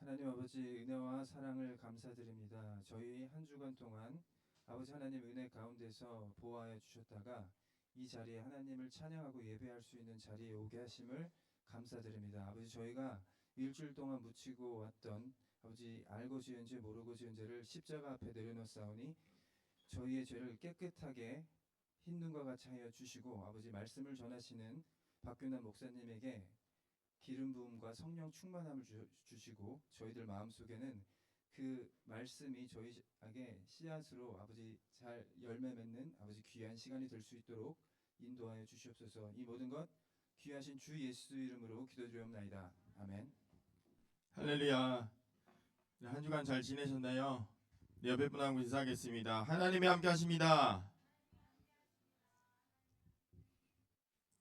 하나님 아버지 은혜와 사랑을 감사드립니다. 저희 한 주간 동안 아버지 하나님 은혜 가운데서 보호하여 주셨다가 이 자리에 하나님을 찬양하고 예배할 수 있는 자리에 오게 하심을 감사드립니다. 아버지 저희가 일주일 동안 묻히고 왔던 아버지 알고 지은 죄 모르고 지은 죄를 십자가 앞에 내려놓사오니 저희의 죄를 깨끗하게 흰 눈과 같이 하여 주시고 아버지 말씀을 전하시는 박균환 목사님에게 기름 부음과 성령 충만함을 주시고 저희들 마음속에는 그 말씀이 저희에게 씨앗으로 아버지 잘 열매 맺는 아버지 귀한 시간이 될 수 있도록 인도하여 주시옵소서. 이 모든 것 귀하신 주 예수 이름으로 기도드리옵나이다. 아멘. 할렐루야. 한 주간 잘 지내셨나요? 옆에 분하고 인사하겠습니다. 하나님이 함께 하십니다.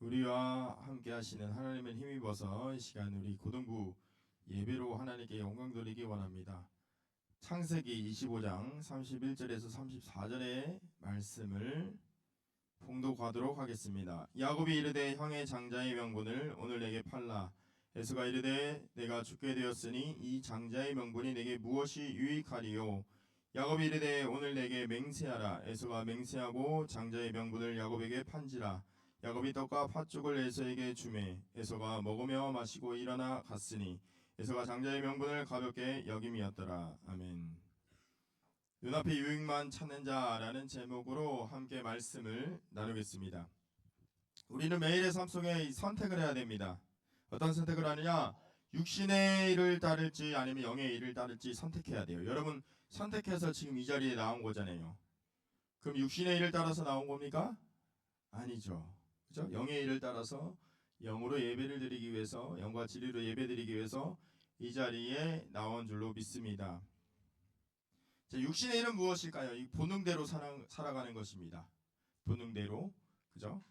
우리와 함께 하시는 하나님의 힘입어서 이 시간 우리 고등부 예배로 하나님께 영광 돌리기 원합니다. 창세기 25장 31절에서 34절의 말씀을 봉독하도록 하겠습니다. 야곱이 이르되 형의 장자의 명분을 오늘 내게 팔라. 에서가 이르되 내가 죽게 되었으니 이 장자의 명분이 내게 무엇이 유익하리요. 야곱이 이르되 오늘 내게 맹세하라. 에서가 맹세하고 장자의 명분을 야곱에게 판지라. 야곱이 떡과 팥죽을 에서에게 주매 에서가 먹으며 마시고 일어나 갔으니 에서가 장자의 명분을 가볍게 여김이었더라. 아멘. 눈앞의 유익만 찾는 자라는 제목으로 함께 말씀을 나누겠습니다. 우리는 매일의 삶 속에 선택을 해야 됩니다. 어떤 선택을 하느냐? 육신의 일을 따를지 아니면 영의 일을 따를지 선택해야 돼요. 여러분 선택해서 지금 이 자리에 나온 거잖아요. 그럼 육신의 일을 따라서 나온 겁니까? 아니죠. 그죠? 영의 일을 따라서 영으로 예배를 드리기 위해서 영과 진리로 예배 드리기 위해서 이 자리에 나온 줄로 믿습니다. 자, 육신의 일은 무엇일까요? 이 본능대로 살아가는 것입니다. 본능대로. 그죠?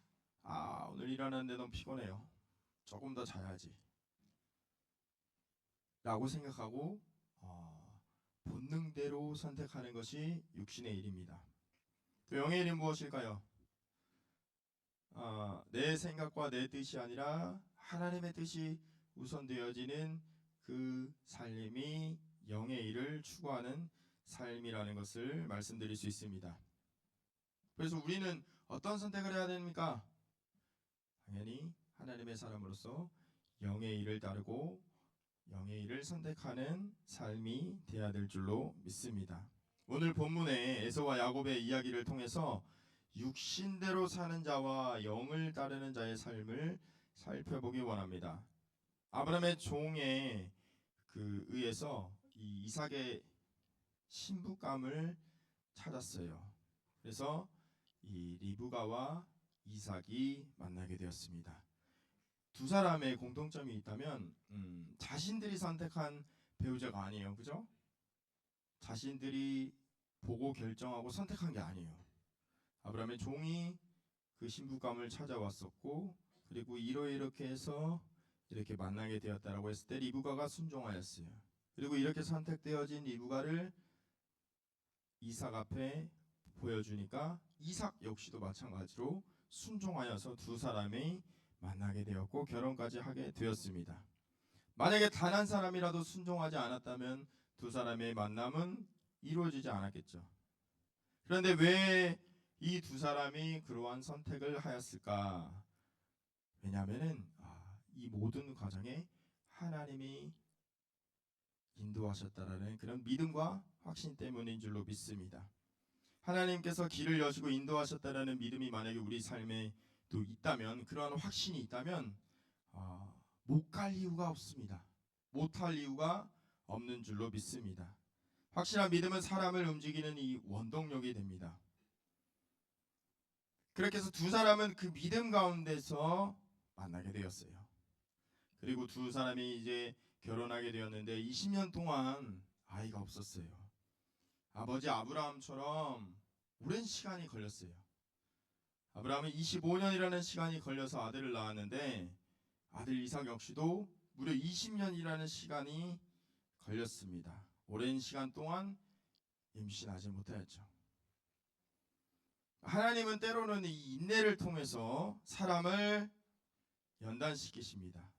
오늘 일하는데 너무 피곤해요. 조금 더 자야지 라고 생각하고 본능대로 선택하는 것이 육신의 일입니다. 또 영의 일은 무엇일까요? 내 생각과 내 뜻이 아니라 하나님의 뜻이 우선되어지는 그 삶이 영의 일을 추구하는 삶이라는 것을 말씀드릴 수 있습니다. 그래서 우리는 어떤 선택을 해야 됩니까? 당연히 하나님의 사람으로서 영의 일을 따르고 영의 일을 선택하는 삶이 되어야 될 줄로 믿습니다. 오늘 본문의 에서와 야곱의 이야기를 통해서 육신대로 사는 자와 영을 따르는 자의 삶을 살펴보기 원합니다. 아브라함의 종에 의해서 이 이삭의 신부감을 찾았어요. 그래서 이 리브가와 이삭이 만나게 되었습니다. 두 사람의 공통점이 있다면 자신들이 선택한 배우자가 아니에요. 그죠? 자신들이 보고 결정하고 선택한 게 아니에요. 아브라함의 종이 그 신부감을 찾아왔었고 그리고 이렇게 해서 이렇게 만나게 되었다라고 했을 때 리브가가 순종하였어요. 그리고 이렇게 선택되어진 리브가를 이삭 앞에 보여주니까 이삭 역시도 마찬가지로 순종하여서 두 사람이 만나게 되었고 결혼까지 하게 되었습니다. 만약에 단 한 사람이라도 순종하지 않았다면 두 사람의 만남은 이루어지지 않았겠죠. 그런데 왜 이 두 사람이 그러한 선택을 하였을까? 왜냐하면 이 모든 과정에 하나님이 인도하셨다라는 그런 믿음과 확신 때문인 줄로 믿습니다. 하나님께서 길을 여시고 인도하셨다라는 믿음이 만약에 우리 삶에 또 있다면, 그러한 확신이 있다면 못 갈 이유가 없습니다. 못할 이유가 없는 줄로 믿습니다. 확실한 믿음은 사람을 움직이는 이 원동력이 됩니다. 그렇게 해서 두 사람은 그 믿음 가운데서 만나게 되었어요. 그리고 두 사람이 이제 결혼하게 되었는데 20년 동안 아이가 없었어요. 아버지 아브라함처럼 오랜 시간이 걸렸어요. 아브라함은 25년이라는 시간이 걸려서 아들을 낳았는데 아들 이삭 역시도 무려 20년이라는 시간이 걸렸습니다. 오랜 시간 동안 임신하지 못하였죠. 하나님은 때로는 이 인내를 통해서 사람을 연단시키십니다.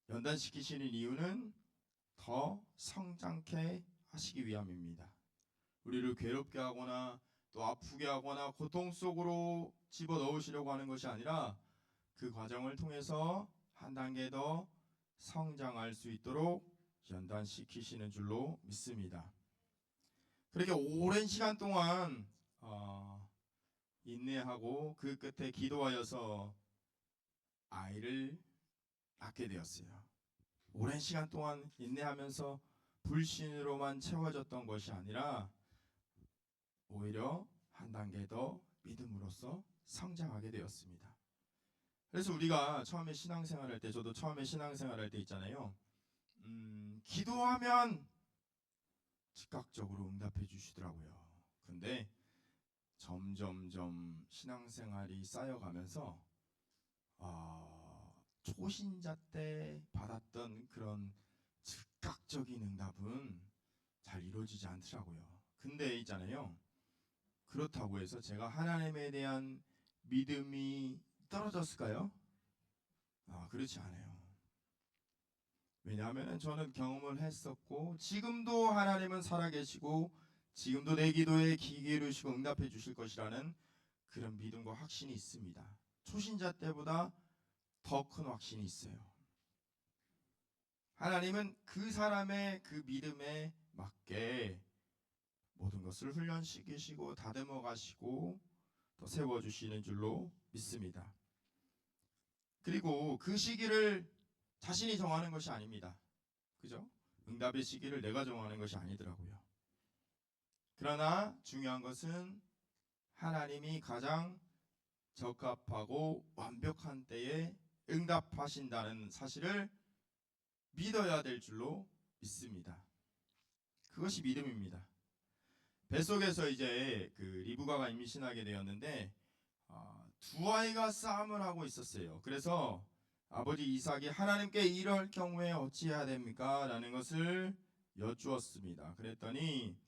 연단시키시는 이유는 더 성장케 하시기 위함입니다. 우리를 괴롭게 하거나 또 아프게 하거나 고통 속으로 집어넣으시려고 하는 것이 아니라 그 과정을 통해서 한 단계 더 성장할 수 있도록 연단시키시는 줄로 믿습니다. 그렇게 오랜 시간 동안 인내하고 그 끝에 기도하여서 아이를 낳게 되었어요. 오랜 시간 동안 인내하면서 불신으로만 채워졌던 것이 아니라 오히려 한 단계 더 믿음으로써 성장하게 되었습니다. 그래서 우리가 처음에 신앙생활할 때, 저도 처음에 신앙생활할 때 있잖아요. 기도하면 즉각적으로 응답해 주시더라고요. 근데 점점점 신앙생활이 쌓여가면서 초신자 때 받았던 그런 즉각적인 응답은 잘 이루어지지 않더라고요. 근데 있잖아요. 그렇다고 해서 제가 하나님에 대한 믿음이 떨어졌을까요? 그렇지 않아요. 왜냐하면 저는 경험을 했었고 지금도 하나님은 살아계시고 지금도 내 기도에 귀 기울이시고 응답해 주실 것이라는 그런 믿음과 확신이 있습니다. 초신자 때보다 더 큰 확신이 있어요. 하나님은 그 사람의 그 믿음에 맞게 모든 것을 훈련시키시고 다듬어 가시고 또 세워주시는 줄로 믿습니다. 그리고 그 시기를 자신이 정하는 것이 아닙니다. 그죠? 응답의 시기를 내가 정하는 것이 아니더라고요. 그러나 중요한 것은 하나님이 가장 적합하고 완벽한 때에 응답하신다는 사실을 믿어야 될 줄로 믿습니다. 그것이 믿음입니다. 뱃속에서 이제 그 리브가가 임신하게 되었는데 두 아이가 싸움을 하고 있었어요. 그래서 아버지 이삭이 하나님께 이럴 경우에 어찌해야 됩니까? 라는 것을 여쭈었습니다. 그랬더니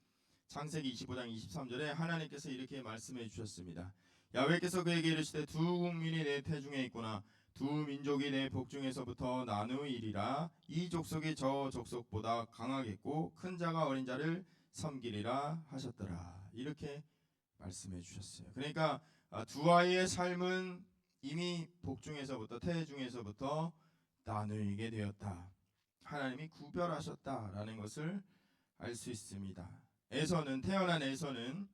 창세기 25장 23절에 하나님께서 이렇게 말씀해 주셨습니다. 야훼께서 그에게 이르시되 두 국민이 내 태중에 있구나. 두 민족이 내 복중에서부터 나누이리라. 이 족속이 저 족속보다 강하겠고 큰 자가 어린 자를 섬기리라 하셨더라. 이렇게 말씀해 주셨어요. 그러니까 두 아이의 삶은 이미 복중에서부터 태중에서부터 나누게 되었다. 하나님이 구별하셨다라는 것을 알 수 있습니다. 태어난 에서는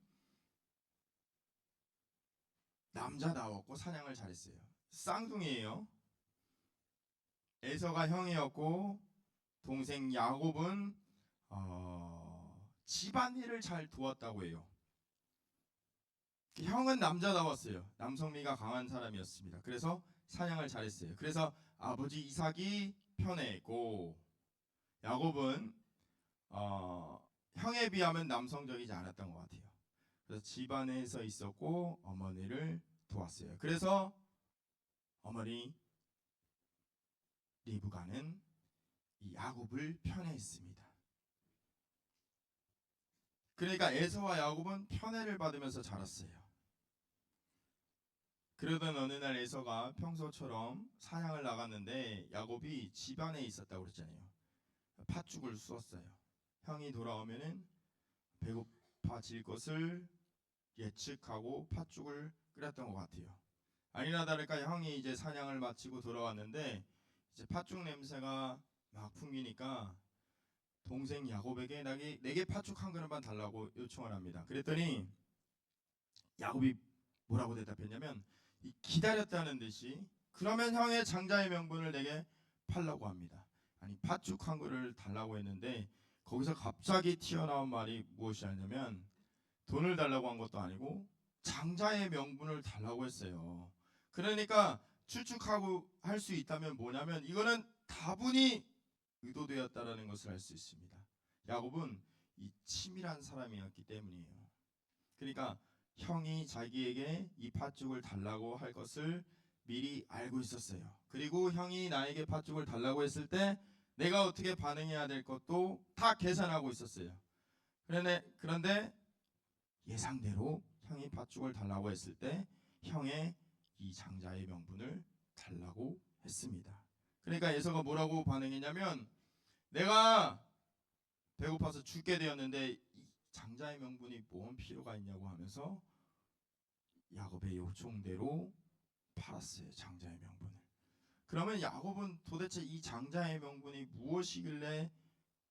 남자다웠고 사냥을 잘했어요. 쌍둥이에요. 에서가 형이었고 동생 야곱은 집안일을 잘 도왔다고 해요. 형은 남자다웠어요. 남성미가 강한 사람이었습니다. 그래서 사냥을 잘했어요. 그래서 아버지 이삭이 편했고 야곱은 형에 비하면 남성적이지 않았던 것 같아요. 그래서 집안에서 있었고 어머니를 도왔어요. 그래서 어머니 리브가는 이 야곱을 편애했습니다. 그러니까 에서와 야곱은 편애를 받으면서 자랐어요. 그러던 어느 날 에서가 평소처럼 사냥을 나갔는데 야곱이 집안에 있었다고 그랬잖아요. 팥죽을 쑤었어요. 형이 돌아오면은 배고파질 것을 예측하고 팥죽을 끓였던 것 같아요. 아니나 다를까 형이 이제 사냥을 마치고 돌아왔는데 이제 팥죽 냄새가 막 풍기니까 동생 야곱에게 내게 팥죽 한 그릇만 달라고 요청을 합니다. 그랬더니 야곱이 뭐라고 대답했냐면 기다렸다는 듯이 그러면 형의 장자의 명분을 내게 팔라고 합니다. 아니 팥죽 한 그릇을 달라고 했는데 거기서 갑자기 튀어나온 말이 무엇이었냐면 돈을 달라고 한 것도 아니고 장자의 명분을 달라고 했어요. 그러니까 추측하고 할 수 있다면 뭐냐면 이거는 다분히 의도되었다라는 것을 알 수 있습니다. 야곱은 이 치밀한 사람이었기 때문이에요. 그러니까 형이 자기에게 이 팥죽을 달라고 할 것을 미리 알고 있었어요. 그리고 형이 나에게 팥죽을 달라고 했을 때 내가 어떻게 반응해야 될 것도 다 계산하고 있었어요. 그런데 예상대로 형이 팥죽을 달라고 했을 때 형의 이 장자의 명분을 달라고 했습니다. 그러니까 에서가 뭐라고 반응했냐면 내가 배고파서 죽게 되었는데 이 장자의 명분이 뭔 필요가 있냐고 하면서 야곱의 요청대로 팔았어요. 장자의 명분을. 그러면 야곱은 도대체 이 장자의 명분이 무엇이길래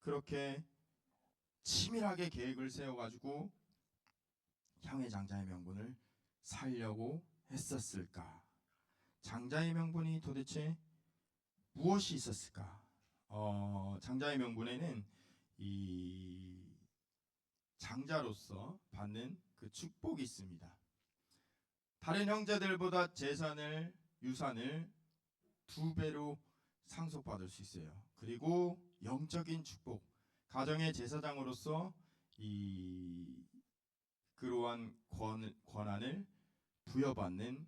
그렇게 치밀하게 계획을 세워가지고 향의 장자의 명분을 살려고 했었을까? 장자의 명분이 도대체 무엇이 있었을까? 장자의 명분에는 이 장자로서 받는 그 축복이 있습니다. 다른 형제들보다 재산을 유산을 2배로 상속받을 수 있어요. 그리고 영적인 축복, 가정의 제사장으로서 이 그러한 권한을 부여받는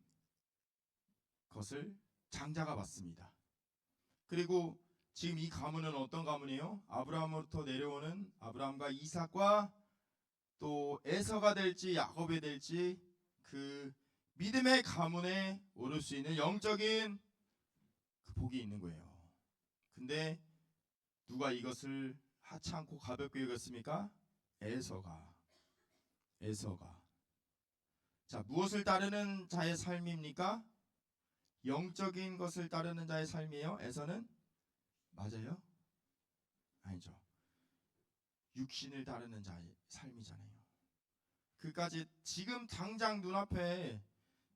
것을 장자가 받습니다. 그리고 지금 이 가문은 어떤 가문이에요? 아브라함으로부터 내려오는 아브라함과 이삭과 또 에서가 될지 야곱이 될지 그 믿음의 가문에 오를 수 있는 영적인 그 복이 있는 거예요. 근데 누가 이것을 하찮고 가볍게 여겼습니까? 에서가. 자, 무엇을 따르는 자의 삶입니까? 영적인 것을 따르는 자의 삶이에요. 에서는 맞아요? 아니죠. 육신을 따르는 자의 삶이잖아요. 그까지 지금 당장 눈앞에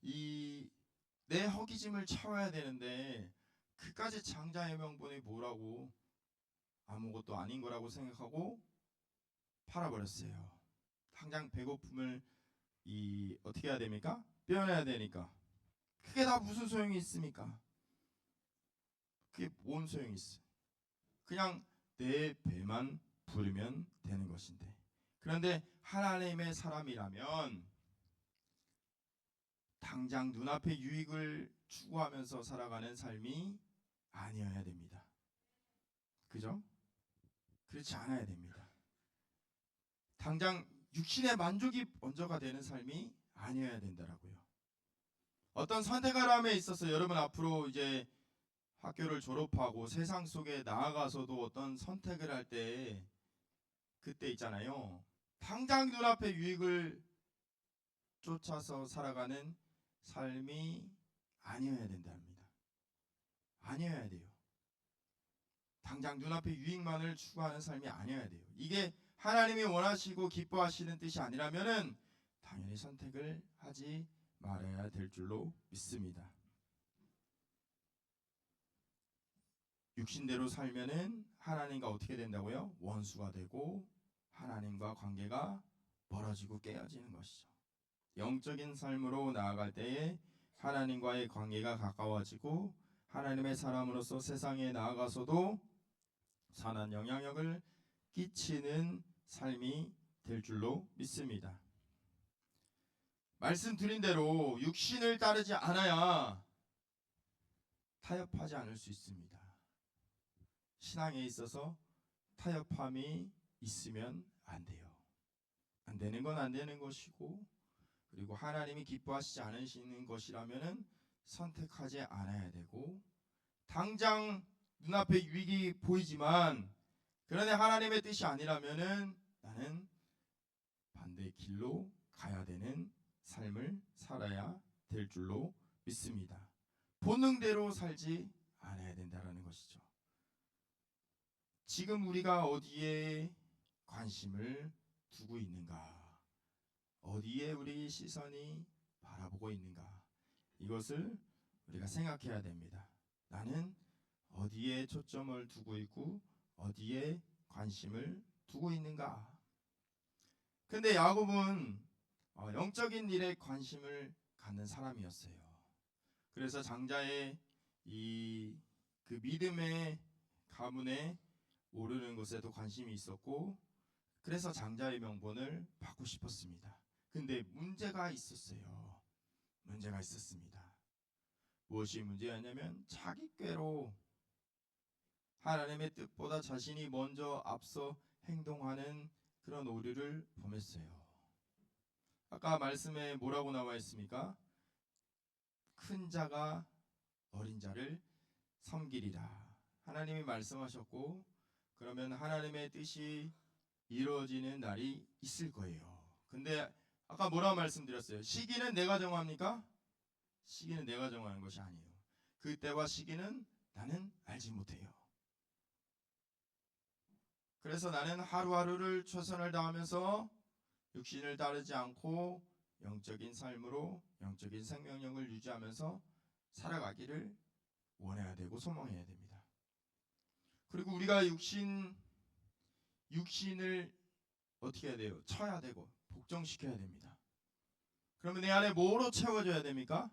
이 내 허기짐을 채워야 되는데 그까지 장자의 명분이 뭐라고 아무것도 아닌 거라고 생각하고 팔아버렸어요. 당장 배고픔을 어떻게 해야 됩니까? 빼어내야 되니까. 그게 다 무슨 소용이 있습니까? 그게 뭔 소용이 있어? 그냥 내 배만 부르면 되는 것인데. 그런데 하나님의 사람이라면 당장 눈앞의 유익을 추구하면서 살아가는 삶이 아니어야 됩니다. 그죠? 그렇지 않아야 됩니다. 당장 육신의 만족이 먼저가 되는 삶이 아니어야 된다라고요. 어떤 선택을 함에 있어서 여러분 앞으로 이제 학교를 졸업하고 세상 속에 나아가서도 어떤 선택을 할 때 그때 있잖아요. 당장 눈앞의 유익을 쫓아서 살아가는 삶이 아니어야 된답니다. 아니어야 돼요. 당장 눈앞의 유익만을 추구하는 삶이 아니어야 돼요. 이게 하나님이 원하시고 기뻐하시는 뜻이 아니라면은 당연히 선택을 하지 말아야 될 줄로 믿습니다. 육신대로 살면은 하나님과 어떻게 된다고요? 원수가 되고 하나님과 관계가 멀어지고 깨어지는 것이죠. 영적인 삶으로 나아갈 때에 하나님과의 관계가 가까워지고 하나님의 사람으로서 세상에 나아가서도 선한 영향력을 끼치는 삶이 될 줄로 믿습니다. 말씀드린 대로 육신을 따르지 않아야 타협하지 않을 수 있습니다. 신앙에 있어서 타협함이 있으면 안 돼요. 안 되는 건 안 되는 것이고 그리고 하나님이 기뻐하시지 않으시는 것이라면은 선택하지 않아야 되고 당장 눈앞에 유익이 보이지만 그런데 하나님의 뜻이 아니라면은 나는 반대의 길로 가야 되는 삶을 살아야 될 줄로 믿습니다. 본능대로 살지 않아야 된다라는 것이죠. 지금 우리가 어디에 관심을 두고 있는가? 어디에 우리 시선이 바라보고 있는가? 이것을 우리가 생각해야 됩니다. 나는 어디에 초점을 두고 있고 어디에 관심을 두고 있는가? 근데 야곱은 영적인 일에 관심을 갖는 사람이었어요. 그래서 장자의 그 믿음의 가문에 오르는 것에도 관심이 있었고 그래서 장자의 명분을 받고 싶었습니다. 근데 문제가 있었어요. 문제가 있었습니다. 무엇이 문제였냐면 자기 꾀로 하나님의 뜻보다 자신이 먼저 앞서 행동하는 그런 오류를 범했어요. 아까 말씀에 뭐라고 나와 있습니까? 큰 자가 어린 자를 섬기리라. 하나님이 말씀하셨고 그러면 하나님의 뜻이 이루어지는 날이 있을 거예요. 근데 아까 뭐라고 말씀드렸어요? 시기는 내가 정합니까? 시기는 내가 정하는 것이 아니에요. 그 때와 시기는 나는 알지 못해요. 그래서 나는 하루하루를 최선을 다하면서 육신을 따르지 않고 영적인 삶으로 영적인 생명력을 유지하면서 살아가기를 원해야 되고 소망해야 됩니다. 그리고 우리가 육신을 어떻게 해야 돼요? 쳐야 되고 복종시켜야 됩니다. 그러면 내 안에 뭐로 채워져야 됩니까?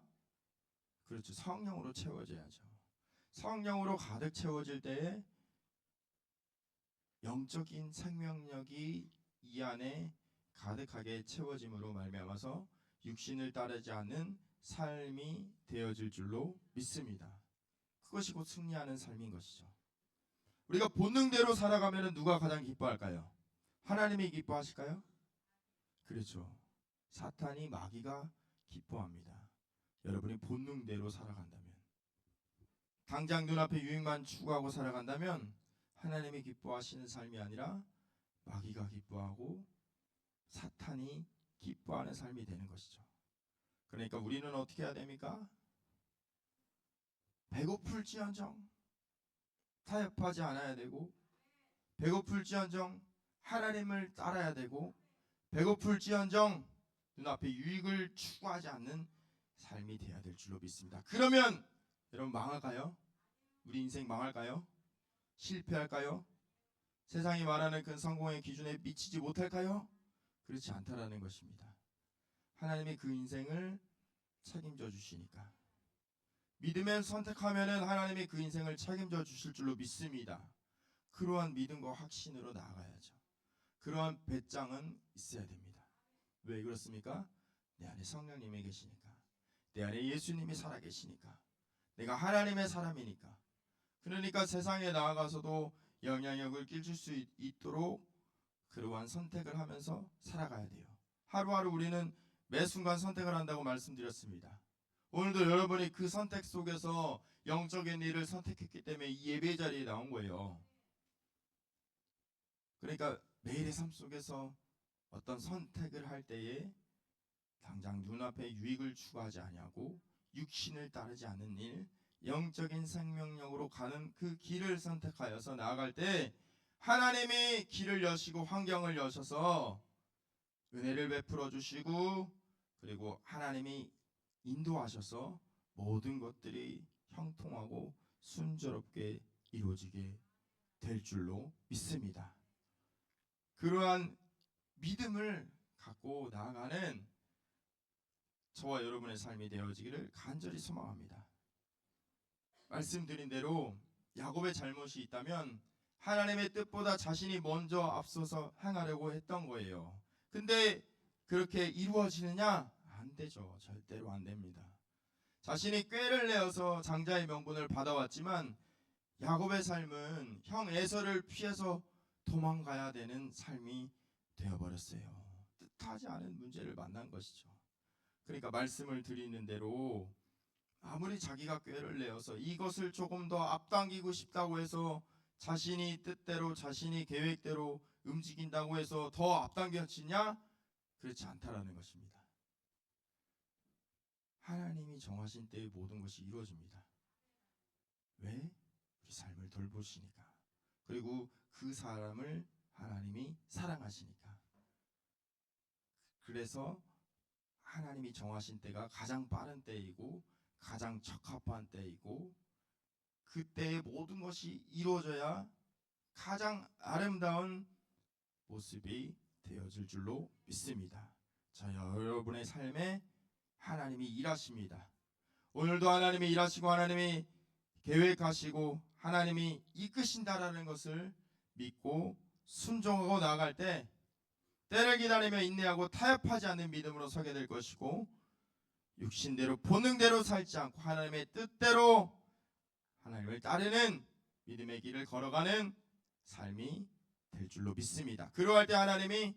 그렇죠. 성령으로 채워져야죠. 성령으로 가득 채워질 때에 영적인 생명력이 이 안에 가득하게 채워짐으로 말미암아서 육신을 따르지 않는 삶이 되어질 줄로 믿습니다. 그것이 곧 승리하는 삶인 것이죠. 우리가 본능대로 살아가면 누가 가장 기뻐할까요? 하나님이 기뻐하실까요? 그렇죠. 사탄이 마귀가 기뻐합니다. 여러분이 본능대로 살아간다면, 당장 눈앞의 유익만 추구하고 살아간다면 하나님이 기뻐하시는 삶이 아니라 마귀가 기뻐하고 사탄이 기뻐하는 삶이 되는 것이죠. 그러니까 우리는 어떻게 해야 됩니까? 배고플지언정 타협하지 않아야 되고, 배고플지언정 하나님을 따라야 되고, 배고플지언정 눈앞의 유익을 추구하지 않는 삶이 되어야 될 줄로 믿습니다. 그러면 여러분 망할까요? 우리 인생 망할까요? 실패할까요? 세상이 말하는 그 성공의 기준에 미치지 못할까요? 그렇지 않다라는 것입니다. 하나님이 그 인생을 책임져 주시니까, 믿으면 선택하면은 하나님이 그 인생을 책임져 주실 줄로 믿습니다. 그러한 믿음과 확신으로 나아가야죠. 그러한 배짱은 있어야 됩니다. 왜 그렇습니까? 내 안에 성령님이 계시니까, 내 안에 예수님이 살아계시니까, 내가 하나님의 사람이니까. 그러니까 세상에 나아가서도 영향력을 끼칠 수 있도록 그러한 선택을 하면서 살아가야 돼요. 하루하루 우리는 매 순간 선택을 한다고 말씀드렸습니다. 오늘도 여러분이 그 선택 속에서 영적인 일을 선택했기 때문에 이 예배 자리에 나온 거예요. 그러니까 매일의 삶 속에서 어떤 선택을 할 때에 당장 눈앞에 유익을 추구하지 아니하고 육신을 따르지 않는 일, 영적인 생명력으로 가는 그 길을 선택하여서 나아갈 때 하나님이 길을 여시고 환경을 여셔서 은혜를 베풀어 주시고, 그리고 하나님이 인도하셔서 모든 것들이 형통하고 순조롭게 이루어지게 될 줄로 믿습니다. 그러한 믿음을 갖고 나아가는 저와 여러분의 삶이 되어지기를 간절히 소망합니다. 말씀드린 대로 야곱의 잘못이 있다면 하나님의 뜻보다 자신이 먼저 앞서서 행하려고 했던 거예요. 근데 그렇게 이루어지느냐? 안 되죠. 절대로 안 됩니다. 자신이 꾀를 내어서 장자의 명분을 받아왔지만 야곱의 삶은 형 에서를 피해서 도망가야 되는 삶이 되어버렸어요. 뜻하지 않은 문제를 만난 것이죠. 그러니까 말씀을 드리는 대로 아무리 자기가 꾀를 내어서 이것을 조금 더 앞당기고 싶다고 해서 자신이 뜻대로 자신이 계획대로 움직인다고 해서 더 앞당겨지냐? 그렇지 않다라는 것입니다. 하나님이 정하신 때에 모든 것이 이루어집니다. 왜? 우리 삶을 돌보시니까. 그리고 그 사람을 하나님이 사랑하시니까. 그래서 하나님이 정하신 때가 가장 빠른 때이고 가장 적합한 때이고, 그때의 모든 것이 이루어져야 가장 아름다운 모습이 되어질 줄로 믿습니다. 자, 여러분의 삶에 하나님이 일하십니다. 오늘도 하나님이 일하시고 하나님이 계획하시고 하나님이 이끄신다라는 것을 믿고 순종하고 나아갈 때 때를 기다리며 인내하고 타협하지 않는 믿음으로 서게 될 것이고, 육신대로 본능대로 살지 않고 하나님의 뜻대로 하나님을 따르는 믿음의 길을 걸어가는 삶이 될 줄로 믿습니다. 그러할 때 하나님이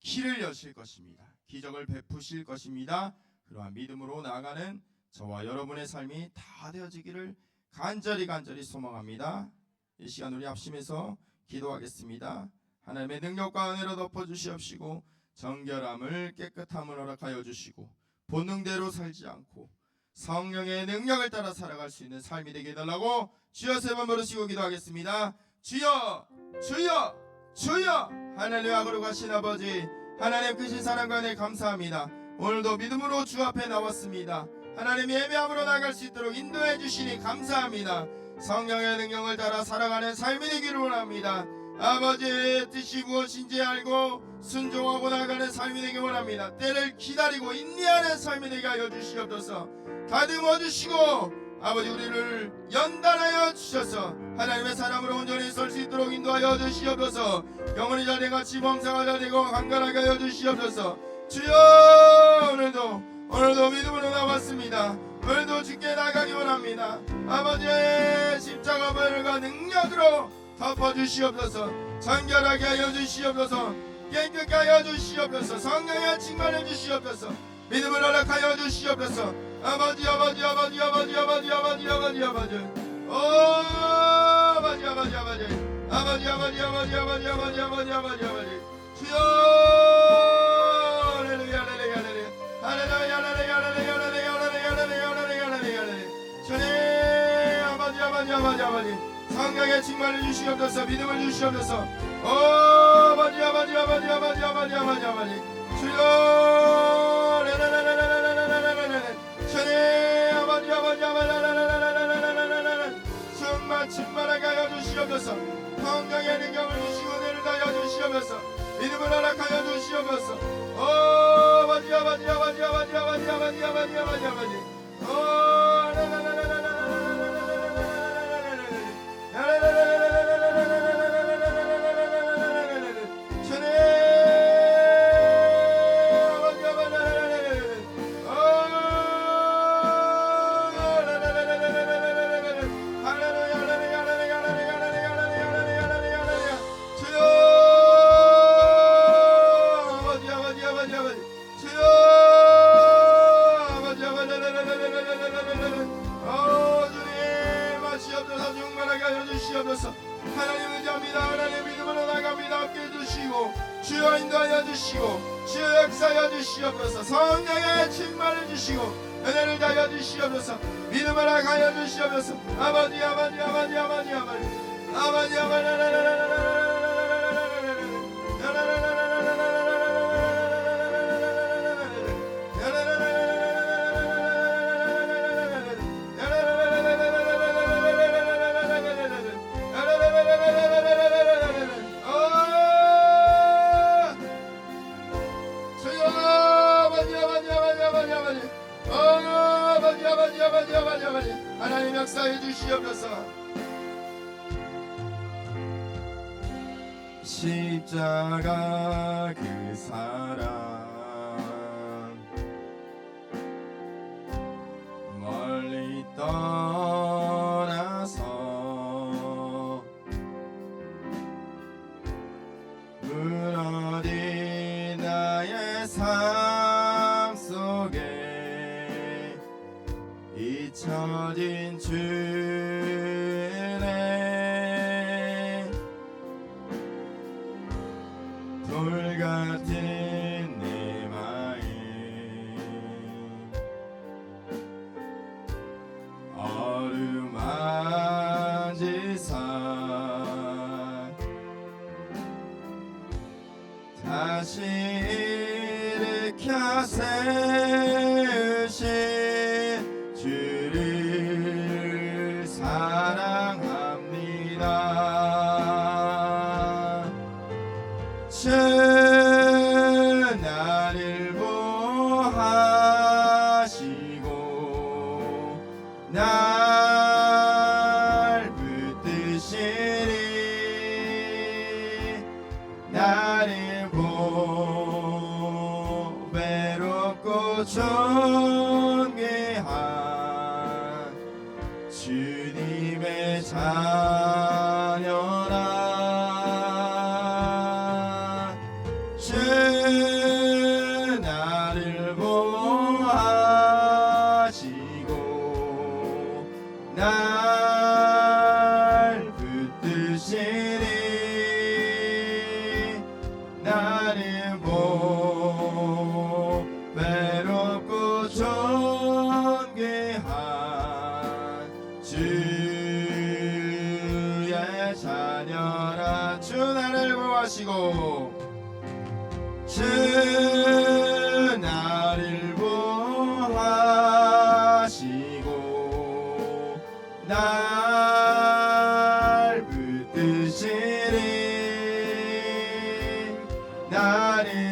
길을 여실 것입니다. 기적을 베푸실 것입니다. 그러한 믿음으로 나아가는 저와 여러분의 삶이 다 되어지기를 간절히 소망합니다. 이 시간 우리 합심해서 기도하겠습니다. 하나님의 능력과 은혜로 덮어주시옵시고 정결함을 깨끗함을 허락하여 주시고 본능대로 살지 않고 성령의 능력을 따라 살아갈 수 있는 삶이 되게 해달라고 주여 세 번 부르시고 기도하겠습니다. 주여 주여 주여. 하나님 앞으로 가신 아버지, 하나님 크신 사랑과 은혜 감사합니다. 오늘도 믿음으로 주 앞에 나왔습니다. 하나님 예배함으로 나갈 수 있도록 인도해 주시니 감사합니다. 성령의 능력을 따라 살아가는 삶이 되기를 원합니다. 아버지의 뜻이 무엇인지 알고 순종하고 나가는 삶이 되기 원합니다. 때를 기다리고 인내하는 삶이 되게 하여 주시옵소서. 다듬어 주시고 아버지 우리를 연단하여 주셔서 하나님의 사람으로 온전히 설 수 있도록 인도하여 주시옵소서. 영혼이 잘되같이 범사가 잘되고 강건하게 하여 주시옵소서. 주여 오늘도 믿음으로 나왔습니다. 오늘도 주께 나가기 원합니다. 아버지의 십자가벌과 능력으로 덮어주시옵소서. 정결하게 하여 주시옵소서. 깨끗하게 하여 주시옵소서. 성령의 충만해 주시옵소서. 믿음을 허락하여 주시옵소서. 아버지 오 아버지 주여 할렐루야 할렐루야 할렐루야 아버지 성령의 충만을 주시옵소서. 믿음을 주시옵소서. 아버지 주여 정말 충만하게 하여 주시옵소서. 성령의 능력을 주시고 은혜를 하여 주시옵소서. 믿음을 허락하여 주시옵소서. 아버지 하나님 의지합니다. 하나님 믿음으로 나갑니다. 함께 해주시고 주여 인도하여 주시고 주여 역사하여 주시옵소서. 성령의 충만을 주시고 은혜를 다하여 주시옵소서. 믿음을 하여 주시옵소서. 아버지 하나님 역사해 주시옵소서. 십자가 그 사랑 멀리 떠나서 무너진 나의 삶 속에 잊혀진 주네 돌같은 내 마음 어루만지사 다시 일으켜 세우신 주를 사랑합니다. 주 나를 보하시고 날 붙드시니 나를 보 외롭고 존귀한 주님의 자녀라. 주 나를 보하시고 날 붙드시니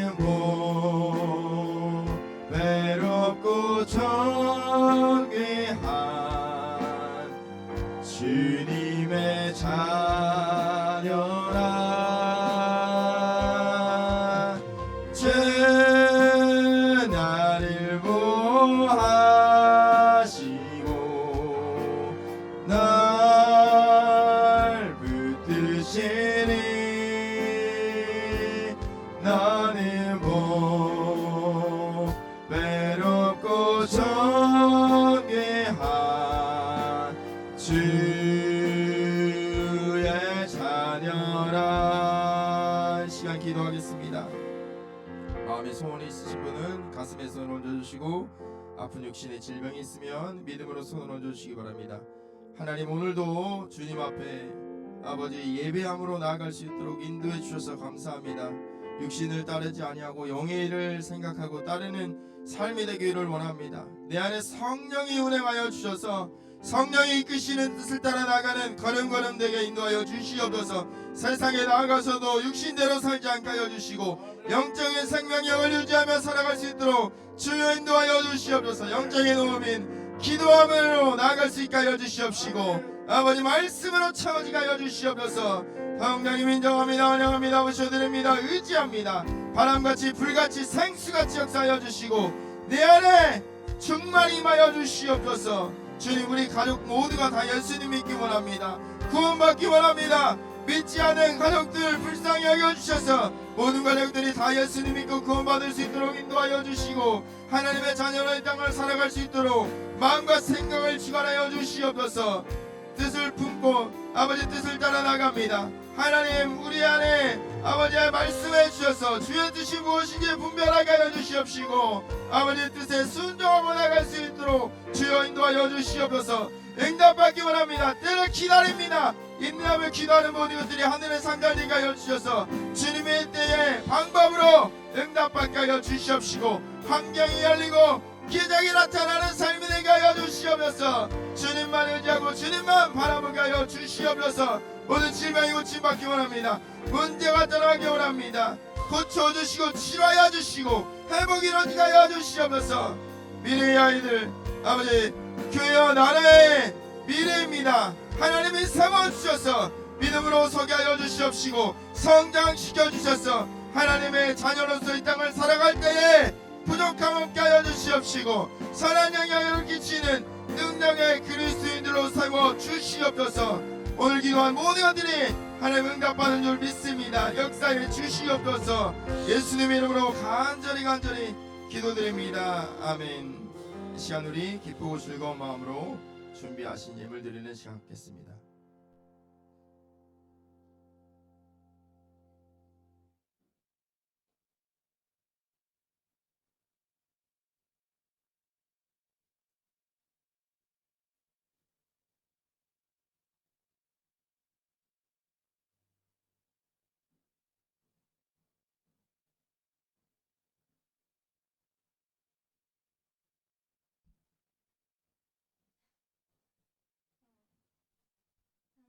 나는 외롭고 존귀한 주님의 자녀라. 주 나를 보하시고 날 붙드시니 나는 외롭고 존귀한 주의 자녀라. 시간 기도하겠습니다. 마음에 소원이 있으신 분은 가슴에 손을 얹어주시고, 아픈 육신에 질병이 있으면 믿음으로 손을 얹어주시기 바랍니다. 하나님, 오늘도 주님 앞에 아버지 예배함으로 나아갈 수 있도록 인도해 주셔서 감사합니다. 육신을 따르지 아니하고 영의 일을 생각하고 따르는 삶이 되기를 원합니다. 내 안에 성령이 운행하여 주셔서 성령이 이끄시는 뜻을 따라 나가는 걸음걸음 되게 인도하여 주시옵소서. 세상에 나아가서도 육신대로 살지 않게 하여 주시고 영적인 생명력을 유지하며 살아갈 수 있도록 주여 인도하여 주시옵소서. 영적인 도움인 기도함으로 나아갈 수 있게 하여 주시옵시고 아버지 말씀으로 채워지게 하여 주시옵소서. 하나님 인정합니다. 환영합니다. 모셔드립니다. 의지합니다. 바람같이 불같이 생수같이 역사하여 주시고 내 안에 충만히 임하여 주시옵소서. 주님, 우리 가족 모두가 다 예수님 믿기 원합니다. 구원받기 원합니다. 믿지 않은 가족들 불쌍히 여겨주셔서 모든 가족들이 다 예수님 믿고 구원받을 수 있도록 인도하여 주시고 하나님의 자녀로 이 땅을 살아갈 수 있도록 마음과 생각을 주관하여 주시옵소서. 뜻을 품고 아버지 뜻을 따라 나갑니다. 하나님, 우리 안에 아버지의 말씀해 주셔서 주의 뜻이 무엇인지 분별하게 하여 주시옵시고 아버지의 뜻에 순종하고 나갈 수 있도록 주여 인도하여 주시옵소서. 응답받기 원합니다. 때를 기다립니다. 인내하며 기도하는 모든 것들이 하늘에 상달되게 하여 주셔서 주님의 때에 방법으로 응답받게 하여 주시옵시고 환경이 열리고 기적이 나타나는 삶이 되게 하여 주시옵소서. 주님만 의지하고 주님만 바라보게 하여 주시옵소서. 모든 질병이 고침받기 원합니다. 문제가 떠나기 원합니다. 고쳐주시고 치료하여 주시고 회복이 이루어지게 하여 주시옵소서. 미래의 아이들 아버지 교회와 나라의 미래입니다. 하나님이 세워주셔서 믿음으로 서게 하여 주시옵시고 성장시켜 주셔서 하나님의 자녀로서 이 땅을 살아갈 때에 부족함 없게 하여 주시옵시고 선한 영향을 끼치는 능력의 그리스도인들로 세워 주시옵소서. 오늘 기도한 모든 것들이 하나님 응답받는 줄 믿습니다. 역사에 주시옵소서. 예수님의 이름으로 간절히 기도드립니다. 아멘. 이 시간 우리 기쁘고 즐거운 마음으로 준비하신 예물 드리는 시간 갖겠습니다.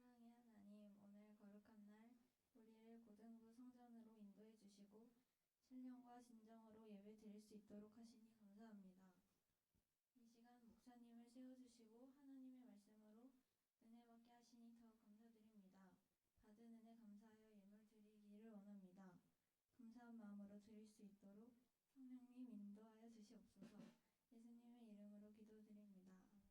사랑의 하나님, 오늘 거룩한 날 우리를 고등부 성전으로 인도해 주시고 신령과 진정으로 예배 드릴 수 있도록 하시니 감사합니다. 이 시간 목사님을 세워주시고 하나님의 말씀으로 은혜 받게 하시니 더 감사드립니다. 받은 은혜 감사하여 예물 드리기를 원합니다. 감사한 마음으로 드릴 수 있도록 성령님 인도하여 주시옵소서. 예수님의 이름으로 기도드립니다. 아멘.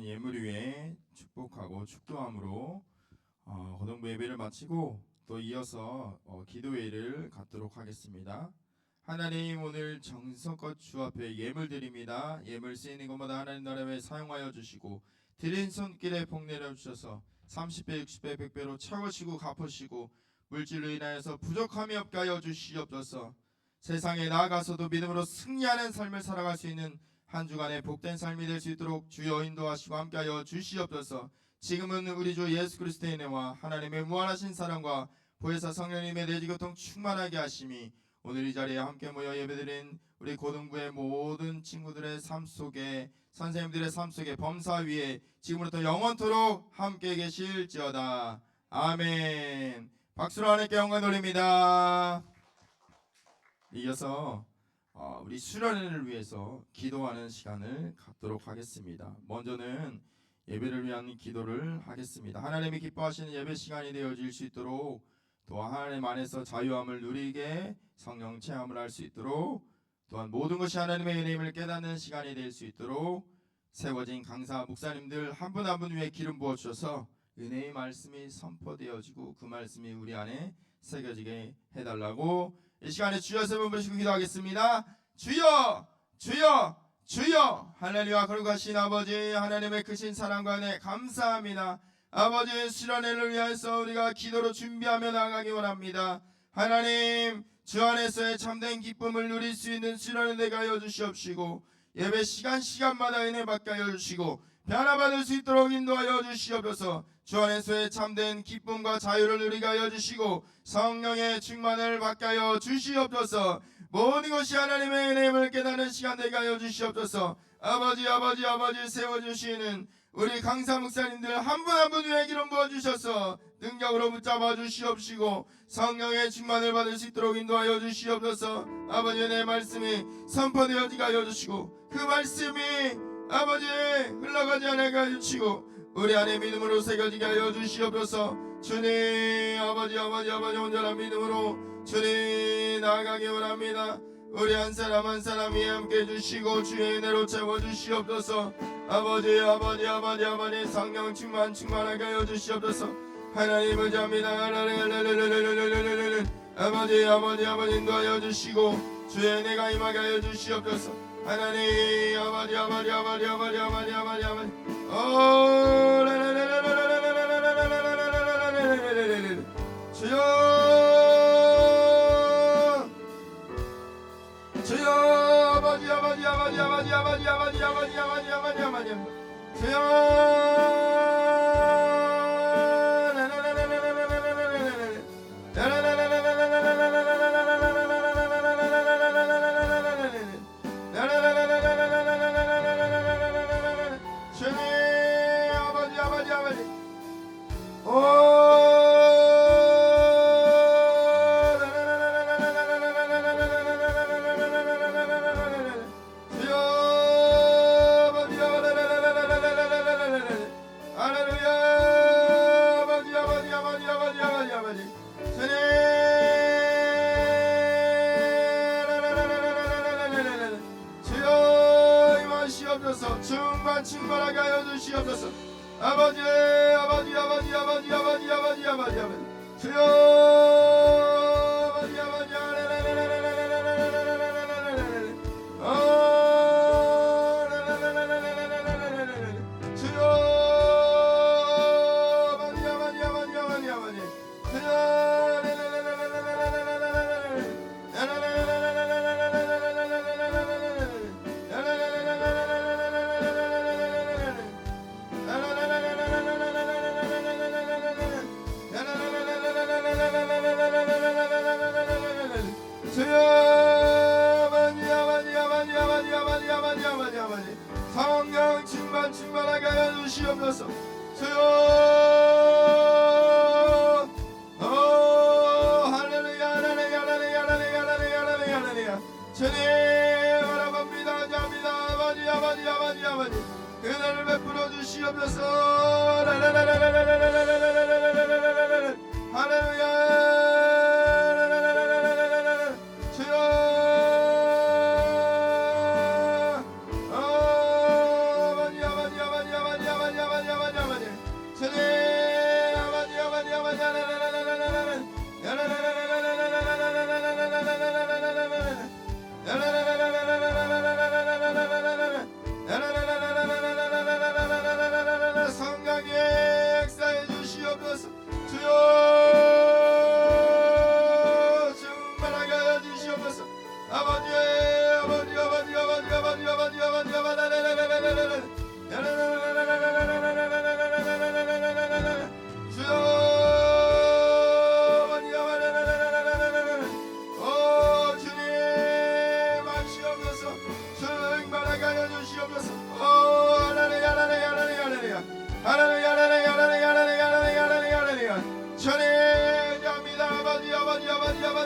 예물 위에 축복하고 축도함으로 고등부 예배를 마치고 또 이어서 기도회를 갖도록 하겠습니다. 하나님, 오늘 정성껏 주 앞에 예물 드립니다. 예물 쓰이는 것마다 하나님 나라에 사용하여 주시고 드린 손길에 복 내려 주셔서 30배 60배 100배로 채우시고 갚으시고 물질로 인하여서 부족함이 없게 하여 주시옵소서. 세상에 나아가서도 믿음으로 승리하는 삶을 살아갈 수 있는 한 주간의 복된 삶이 될 수 있도록 주여 인도하시고 함께하여 주시옵소서. 지금은 우리 주 예수 그리스도의 은혜와 하나님의 무한하신 사랑과 보혜사 성령님의 내지교통 충만하게 하심이 오늘 이 자리에 함께 모여 예배드린 우리 고등부의 모든 친구들의 삶 속에, 선생님들의 삶 속에, 범사 위에 지금부터 영원토록 함께 계실지어다. 아멘. 박수로 하나님께 영광 돌립니다. 이어서 우리 수련회를 위해서 기도하는 시간을 갖도록 하겠습니다. 먼저는 예배를 위한 기도를 하겠습니다. 하나님이 기뻐하시는 예배 시간이 되어질 수 있도록, 또 하나님 안에서 자유함을 누리게 성령 체험을 할 수 있도록, 또한 모든 것이 하나님의 은혜임을 깨닫는 시간이 될 수 있도록 세워진 강사 목사님들 한 분 한 분 위에 기름 부어 주셔서 은혜의 말씀이 선포되어지고 그 말씀이 우리 안에 새겨지게 해달라고 이 시간에 주여 세 번 부르시고 기도하겠습니다. 주여, 주여, 주여. 하나님과 거룩하신 아버지, 하나님의 크신 사랑과 은혜 감사합니다. 아버지, 수련회를 위해서 우리가 기도로 준비하며 나아가기 원합니다. 하나님, 주 안에서의 참된 기쁨을 누릴 수 있는 수련회 되게 하여 주시옵시고, 예배 시간마다 은혜 받게 하여 주시고 변화받을 수 있도록 인도하여 주시옵소서. 주 안에서의 참된 기쁨과 자유를 누리게 하여 주시고 성령의 충만을 받게 하여 주시옵소서. 모든 것이 하나님의 은혜임을 깨닫는 시간 되게 하여 주시옵소서. 아버지 세워주시는 우리 강사 목사님들 한 분 한 분 위에 기름 부어주셔서 능력으로 붙잡아 주시옵시고 성령의 충만을 받을 수 있도록 인도하여 주시옵소서. 아버지, 내 말씀이 선포되어지게 하여 주시고 그 말씀이 아버지 흘러가지 않게 하여 주시고 우리 안에 믿음으로 새겨지게 하여 주시옵소서. 주님, 아버지 온전한 믿음으로 주님 나아가기 원합니다. 우리 한 사람 한 사람이 함께 해주시고 주의 은혜로 채워주시옵소서. 아버지 성령 충만하게 하여 주시옵소서. 하나님 의지합니다. 아버지 인도하여 주시고 주의 은혜가 임하게 하여 주시옵소서. 하나님 아버지 주여 아버지 충만하게 하여 주시옵소서. 아버지 주여 주여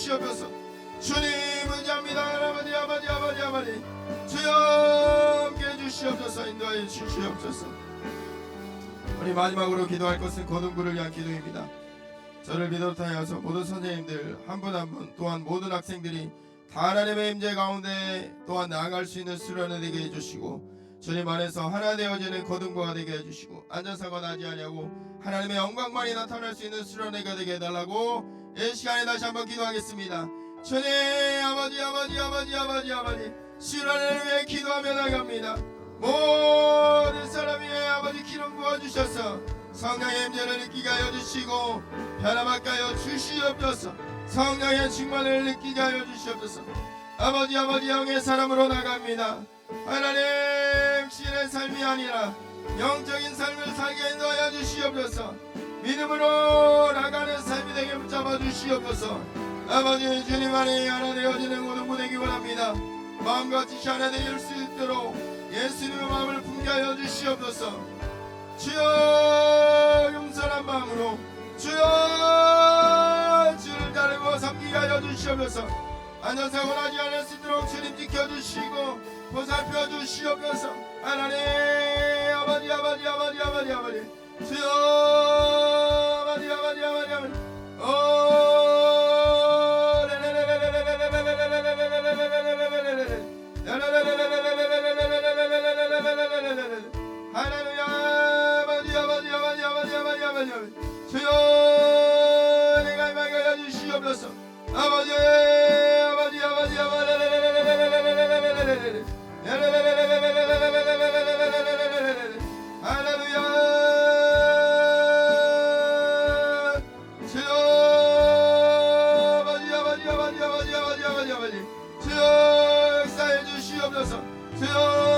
주시옵소서. 주님 의지합니다. 아버지 아버지 아버지 아버지 주여 함께 해주시옵소서. 인도하여 주시옵소서. 우리 마지막으로 기도할 것은 고등부를 위한 기도입니다. 저를 비롯하여서 모든 선생님들 한 분 한 분 또한 모든 학생들이 다 하나님의 임재 가운데 또한 나아갈 수 있는 수련을 되게 해주시고 주님 안에서 하나 되어지는 거듭부가 되게 해주시고 안전사고 나지 아니하고 하나님의 영광만이 나타날 수 있는 수련회가 되게 해달라고 이 시간에 다시 한번 기도하겠습니다. 주님 아버지 아버지 아버지 아버지 아버지 수련회를 위해 기도하며 나갑니다. 모든 사람 위에 아버지 기름 부어주셔서 성령의 임재를 느끼게 하여 주시고 변화받게 하여 주시옵소서. 성령의 충만을 느끼게 하여 주시옵소서. 아버지 아버지 영의 사람으로 나갑니다. 하나님 신의 삶이 아니라 영적인 삶을 살게 인도하여 주시옵소서. 믿음으로 나가는 삶이 되게 붙잡아 주시옵소서. 아버지 주님 안에 하나 되어지는 고등부 되기 원합니다. 마음과 뜻이 하나 되어 수 있도록 예수님의 마음을 품게 하여 주시옵소서. 주여 용서한 마음으로 주여 주를 따르고 섬기게 하여 주시옵소서. 안전사고 나지 않을 수 있도록 주님 지켜주시고 보살펴 주시옵소서. 하나님 아버지 아버지 아버지 아버지 아버지 주여 아버지 아버지 아버지 아버지 할렐루야 아버지 아버지 아버지 아버지 아버지 아버지 주여 내가 임하게 하여 주시옵소서. 아버지 아버지 아버지 아버지 할렐루야 주여 아버지 아버지 아버지 아버지 아버지 아버지 아버지 주여 역사해 주시옵소서. 주여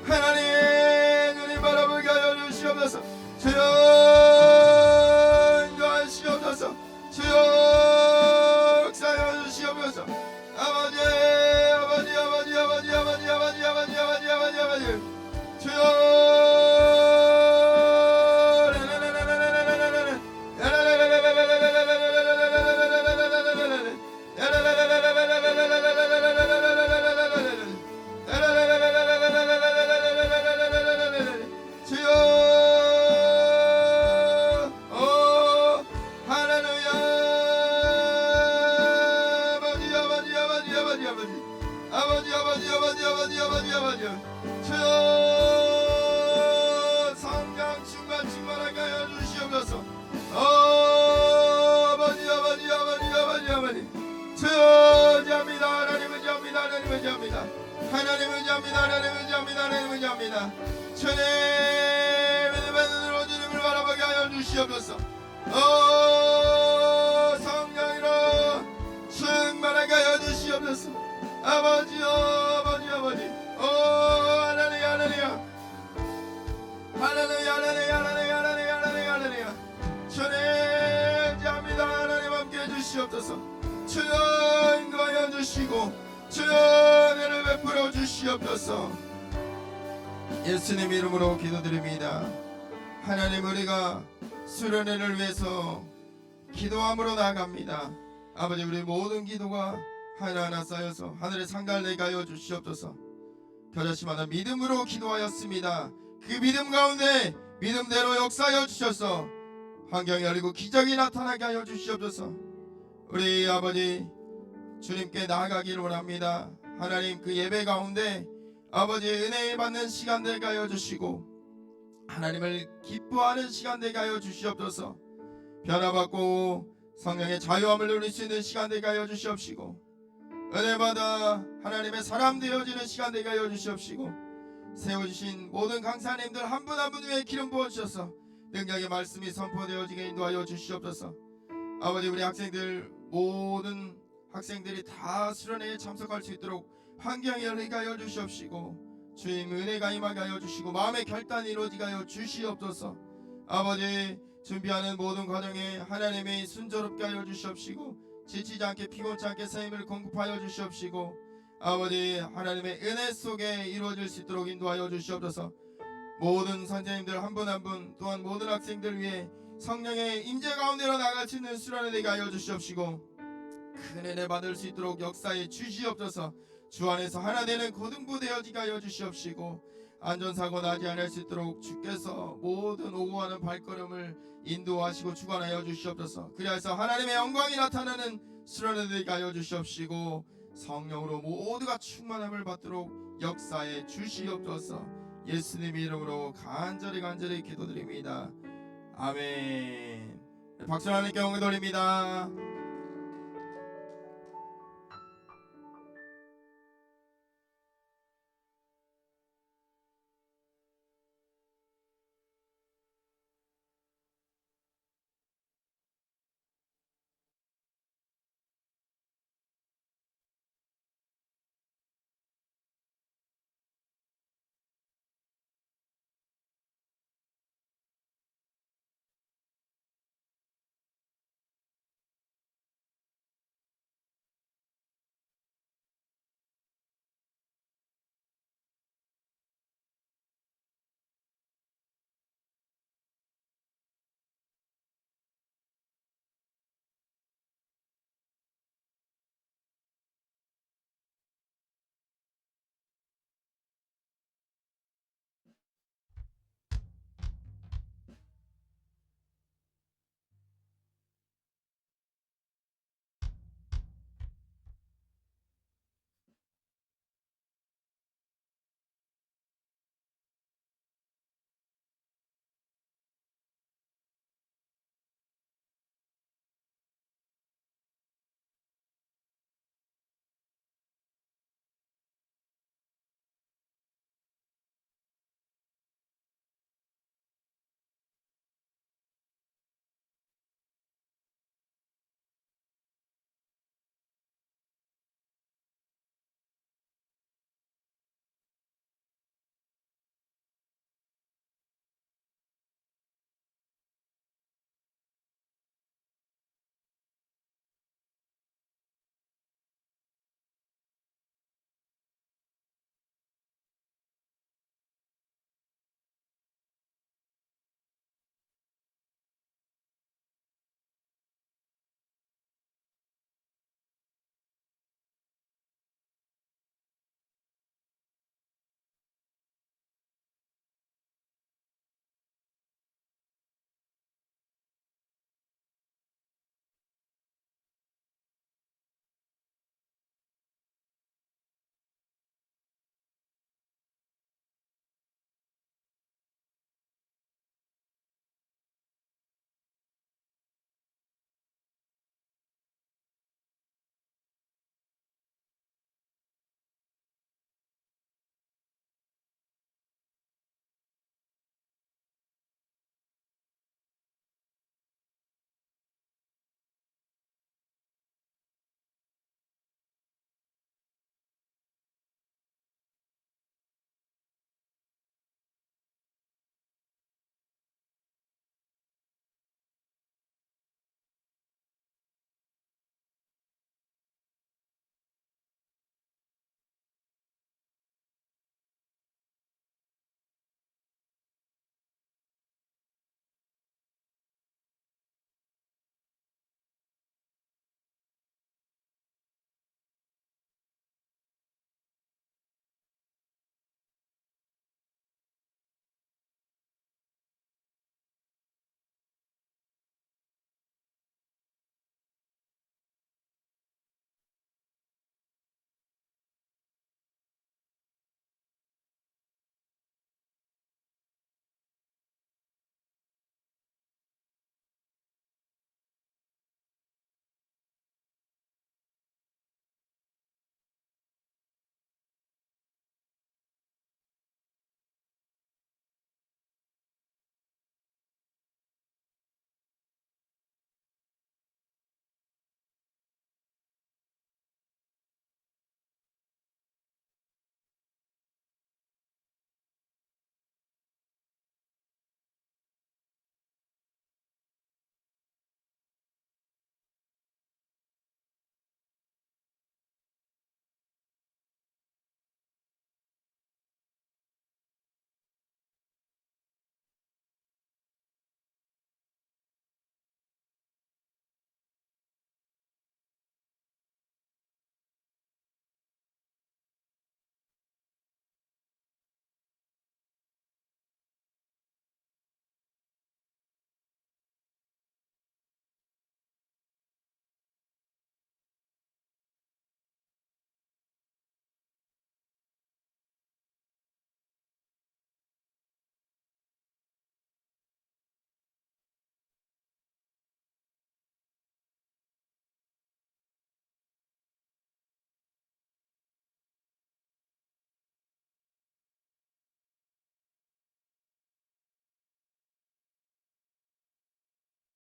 하나님 눈이 바라보게 하여 주시옵소서. 주여 인도하시옵소서. 주여 역사하여 주시옵소서. 아버지 아버지 아버지 아버지 아버지 아버지 아버지 아버지 아버지 아버지 주여 주여 성령 충만하게 하여 주시옵소서. 아버지 아버지 아버지 아버지 아버지 주여 의지합니다. 하나님 의지합니다. 하나님 의지합니다. 하나님 의지합니다. 하나님 의지합니다. 하나님 의지합니다. 주님 믿음의 눈으로 주님을 바라보게 하여 주시옵소서. 성령으로 충만하게 하여 주시옵소서. 아버지요 아버지 아버지 할렐루야 할렐루야 할렐루야 할렐루야 할렐루야 할렐루야 할렐루야 주님 의지합니다. 하나님 함께 해주시옵소서. 주여 인도하여 주시고 주여 은혜를 베풀어 주시옵소서. 예수님 이름으로 기도드립니다. 하나님 우리가 수련회를 위해서 기도함으로 나아갑니다. 아버지 우리 모든 기도가 하나하나 쌓여서 하늘의 상가를 내게 하여 주시옵소서. 겨자씨마다 믿음으로 기도하였습니다. 그 믿음 가운데 믿음대로 역사하여 주셔서 환경이 열리고 기적이 나타나게 하여 주시옵소서. 우리 아버지 주님께 나아가기를 원합니다. 하나님 그 예배 가운데 아버지 은혜 받는 시간 되게 하여 주시고 하나님을 기뻐하는 시간 되게 하여 주시옵소서. 변화받고 성령의 자유함을 누릴 수 있는 시간 되게 하여 주시옵시고 은혜받아 하나님의 사람 되어지는 시간 되게 하여 주시옵시고 세워주신 모든 강사님들 한 분 한 분 위에 기름 부어주셔서 능력의 말씀이 선포되어지게 인도하여 주시옵소서. 아버지 우리 학생들 모든 학생들이 다 수련회에 참석할 수 있도록 환경이 열리게 하여 주시옵시고 주님 은혜가 임하게 하여 주시고 마음의 결단이 이루어지게 하여 주시옵소서. 아버지 준비하는 모든 과정에 하나님의 순조롭게 하여 주시옵시고 지치지 않게 피곤치 않게 선생님을 공급하여 주시옵시고 아버지 하나님의 은혜 속에 이루어질 수 있도록 인도하여 주시옵소서. 모든 선생님들 한 분 한 분 또한 모든 학생들 위해 성령의 임재 가운데로 나갈 수 있는 수련회 되게 하여 주시옵시고 큰 은혜 받을 수 있도록 역사에 주시옵소서. 주 안에서 하나 되는 고등부 되어지게 하여 주시옵시고 안전사고 나지 않을 수 있도록 주께서 모든 오고 가는 발걸음을 인도하시고 주관하여 주시옵소서. 그리하여서 하나님의 영광이 나타나는 수련회 되게 하여 주시옵시고 성령으로 모두가 충만함을 받도록 역사에 주시옵소서. 예수님의 이름으로 간절히 기도드립니다. 아멘. 박수 하나님께 영광 돌립니다.